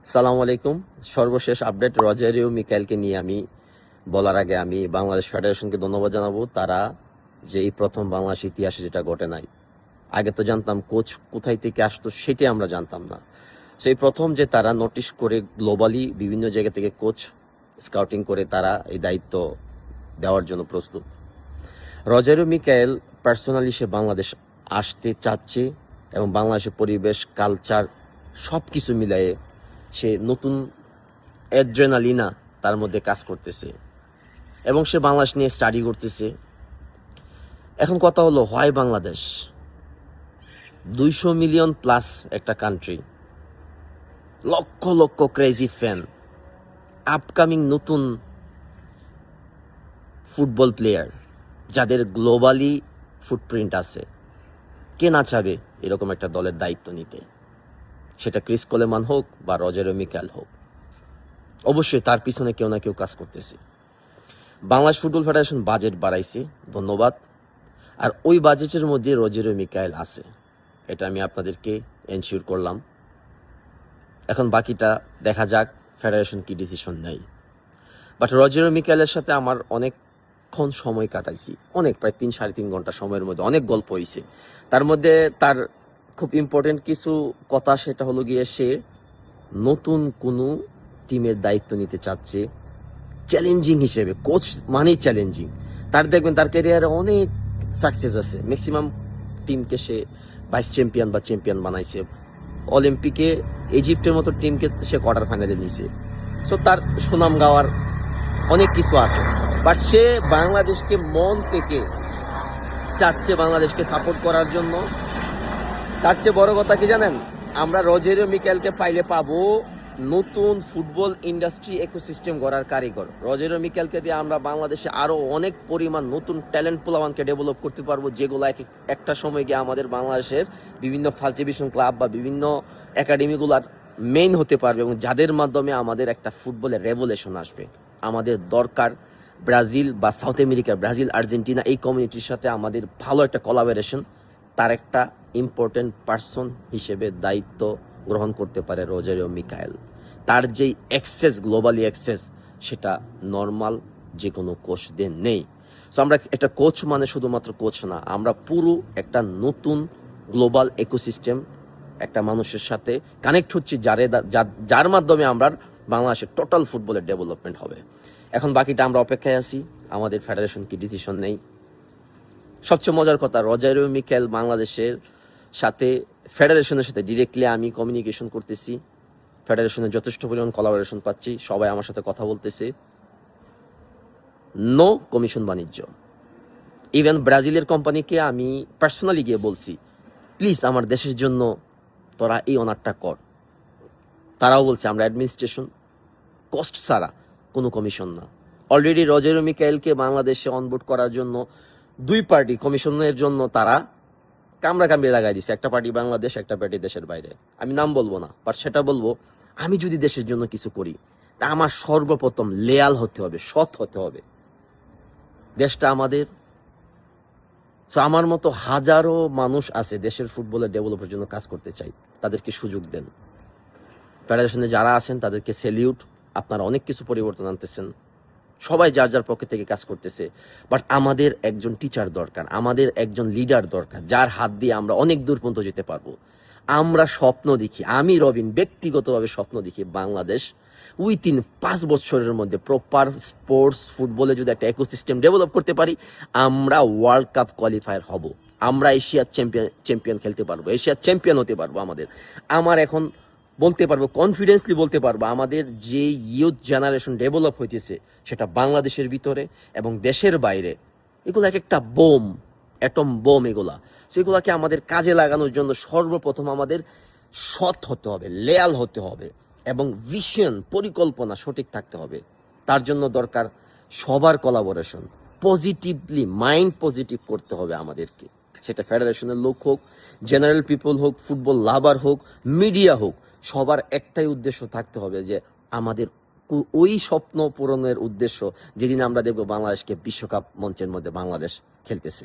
সালাম আলাইকুম। সর্বশেষ আপডেট রজারিও মিকাইলকে নিয়ে আমি বলার আগে আমি বাংলাদেশ ফেডারেশনকে ধন্যবাদ জানাবো। তারা যে এই প্রথম বাংলাদেশ ইতিহাসে যেটা ঘটে নাই, আগে তো জানতাম কোচ কোথায় থেকে আসতো সেটাই আমরা জানতাম না। সেই প্রথম যে তারা নোটিশ করে গ্লোবালি বিভিন্ন জায়গা থেকে কোচ স্কাউটিং করে তারা এই দায়িত্ব দেওয়ার জন্য প্রস্তুত। রজারিও মিকাইল পার্সোনালি সে বাংলাদেশ আসতে চাচ্ছে এবং বাংলাদেশের পরিবেশ, কালচার সব কিছু মিলিয়ে সে নতুন অ্যাড্রেনালিনা তার মধ্যে কাজ করতেছে এবং সে বাংলাদেশ নিয়ে স্টাডি করতেছে। এখন কথা হলো, হয় বাংলাদেশ 200 মিলিয়ন প্লাস একটা country, lakh lakh crazy fan, upcoming নতুন ফুটবল প্লেয়ার যাদের গ্লোবালি ফুটপ্রিন্ট আছে, কে না চাবে এরকম একটা দলের দায়িত্ব নিতে? সেটা ক্রিস কোলেমান হোক বা রজারিও মিকাইল হোক, অবশ্যই তার পিছনে কেউ না কেউ কাজ করতেছে। বাংলাদেশ ফুটবল ফেডারেশন বাজেট বাড়াইছে, ধন্যবাদ। আর ওই বাজেটের মধ্যে রজারিও মিকাইল আছে, এটা আমি আপনাদেরকে এনশিওর করলাম। এখন বাকিটা দেখা যাক ফেডারেশন কি ডিসিশন নেয়। বাট রজারিও মিকাইলের সাথে আমার অনেকক্ষণ সময় কাটাইছি, প্রায় 3-3.5 ঘন্টা সময়ের মধ্যে অনেক গল্প হয়েছে। তার মধ্যে তার খুব ইম্পর্টেন্ট কিছু কথা, সেটা হলো গিয়ে সে নতুন কোনো টিমের দায়িত্ব নিতে চাচ্ছে চ্যালেঞ্জিং হিসেবে। কোচ মানেই চ্যালেঞ্জিং। তার দেখবেন তার ক্যারিয়ারে অনেক সাকসেস আছে, ম্যাক্সিমাম টিমকে সে ভাইস চ্যাম্পিয়ন বা চ্যাম্পিয়ন বানাইছে। অলিম্পিকে ইজিপ্টের মতো টিমকে সে কোয়ার্টার ফাইনালে নিছে। সো তার সুনাম গাওয়ার অনেক কিছু আছে। বাট সে বাংলাদেশকে মন থেকে চাচ্ছে বাংলাদেশকে সাপোর্ট করার জন্য। তার চেয়ে বড় কথা কি জানেন, আমরা রজারিও মিকাইলকে পাইলে পাবো নতুন ফুটবল ইন্ডাস্ট্রি ইকোসিস্টেম গড়ার কারিগর। রজারিও মিকাইলকে দিয়ে আমরা বাংলাদেশে আরো অনেক পরিমাণ নতুন ট্যালেন্ট পোলাওয়ানকে ডেভেলপ করতে পারবো, যেগুলো একটা সময় গিয়ে আমাদের বাংলাদেশের বিভিন্ন ফার্স্ট ডিভিশন ক্লাব বা বিভিন্ন একাডেমিগুলার মেইন হতে পারবে এবং যাদের মাধ্যমে আমাদের একটা ফুটবলের রেভলিউশন আসবে। আমাদের দরকার ব্রাজিল বা সাউথ আমেরিকা, ব্রাজিল, আর্জেন্টিনা এই কমিউনিটির সাথে আমাদের ভালো একটা কোলাবোরেশন। তার একটা ইম্পর্টেন্ট পার্সন হিসেবে দায়িত্ব গ্রহণ করতে পারে রজারিও মিকাইল। তার যেই অ্যাক্সেস, গ্লোবালি অ্যাক্সেস, সেটা নর্মাল যে কোনো কোচদের নেই। সো আমরা একটা কোচ মানে শুধুমাত্র কোচ না, আমরা পুরো একটা নতুন গ্লোবাল ইকোসিস্টেম একটা মানুষের সাথে কানেক্ট হচ্ছে, যার মাধ্যমে আমরা বাংলাদেশের টোটাল ফুটবলের ডেভেলপমেন্ট হবে। এখন বাকিটা আমরা অপেক্ষায় আছি, আমাদের ফেডারেশন কি ডিসিশন নেই। সবচেয়ে মজার কথা, রজারিও মিকাইল বাংলাদেশের সাথে, ফেডারেশনের সাথে ডিরেক্টলি আমি কমিউনিকেশন করতেছি। ফেডারেশনের যথেষ্ট পরিমাণ কোলাবোরেশন পাচ্ছি, সবাই আমার সাথে কথা বলতেছে। নো কমিশন বাণিজ্য। ইভেন ব্রাজিলের কোম্পানিকে আমি পার্সোনালি গিয়ে বলছি, প্লিজ আমার দেশের জন্য তোরা এই অনারটা কর। তারাও বলছে আমরা অ্যাডমিনিস্ট্রেশন কস্ট ছাড়া, কোনো কমিশন না। অলরেডি রজারিও মিকাইলকে বাংলাদেশে অনবোর্ড করার জন্য দুই পার্টি কমিশনের জন্য তারা কামড়ি লাগাই দিছে। একটা পার্টি বাংলাদেশ, একটা পার্টি দেশের বাইরে। আমি নাম বলবো না, বাট সেটা বলবো, আমি যদি দেশের জন্য কিছু করি তা আমার সর্বপ্রথম লেয়াল হতে হবে, সৎ হতে হবে। দেশটা আমাদের। সো আমার মতো হাজারো মানুষ আছে দেশের ফুটবলের ডেভেলপের জন্য কাজ করতে চাই, তাদেরকে সুযোগ দেন। ফেডারেশনে যারা আছেন তাদেরকে স্যালিউট, আপনারা অনেক কিছু পরিবর্তন আনতেছেন, সবাই যার যার পক্ষে থেকে কাজ করতেছে। বাট আমাদের একজন টিচার দরকার, আমাদের একজন লিডার দরকার, যার হাত দিয়ে আমরা অনেক দূর পর্যন্ত যেতে পারবো। আমরা স্বপ্ন দেখি, আমি রবিন ব্যক্তিগতভাবে স্বপ্ন দেখি, বাংলাদেশ উইথিন 5 বছরের মধ্যে প্রপার স্পোর্টস ফুটবলে যদি একটা ইকোসিস্টেম ডেভেলপ করতে পারি, আমরা ওয়ার্ল্ড কাপ কোয়ালিফায়ার হব, আমরা এশিয়ার চ্যাম্পিয়ন খেলতে পারবো, এশিয়ার চ্যাম্পিয়ন হতে পারবো। আমার এখন বলতে পারবো, কনফিডেন্সলি বলতে পারবো, আমাদের যে ইয়ুথ জেনারেশন ডেভেলপ হইতেছে সেটা বাংলাদেশের ভিতরে এবং দেশের বাইরে, এগুলো এক একটা বোম, অ্যাটম বোম এগুলা। সেগুলাকে আমাদের কাজে লাগানোর জন্য সর্বপ্রথম আমাদের সৎ হতে হবে, লেয়াল হতে হবে এবং ভিশন, পরিকল্পনা সঠিক থাকতে হবে। তার জন্য দরকার সবার কোলাবোরেশন, পজিটিভলি মাইন্ড পজিটিভ করতে হবে আমাদেরকে। সেটা ফেডারেশনের লোক হোক, জেনারেল পিপল হোক, ফুটবল লাভার হোক, মিডিয়া হোক, সবার একটাই উদ্দেশ্য থাকতে হবে যে আমাদের ওই স্বপ্ন পূরণের উদ্দেশ্য, যেদিন আমরা দেখবো বাংলাদেশকে বিশ্বকাপ মঞ্চের মধ্যে বাংলাদেশ খেলতেছে।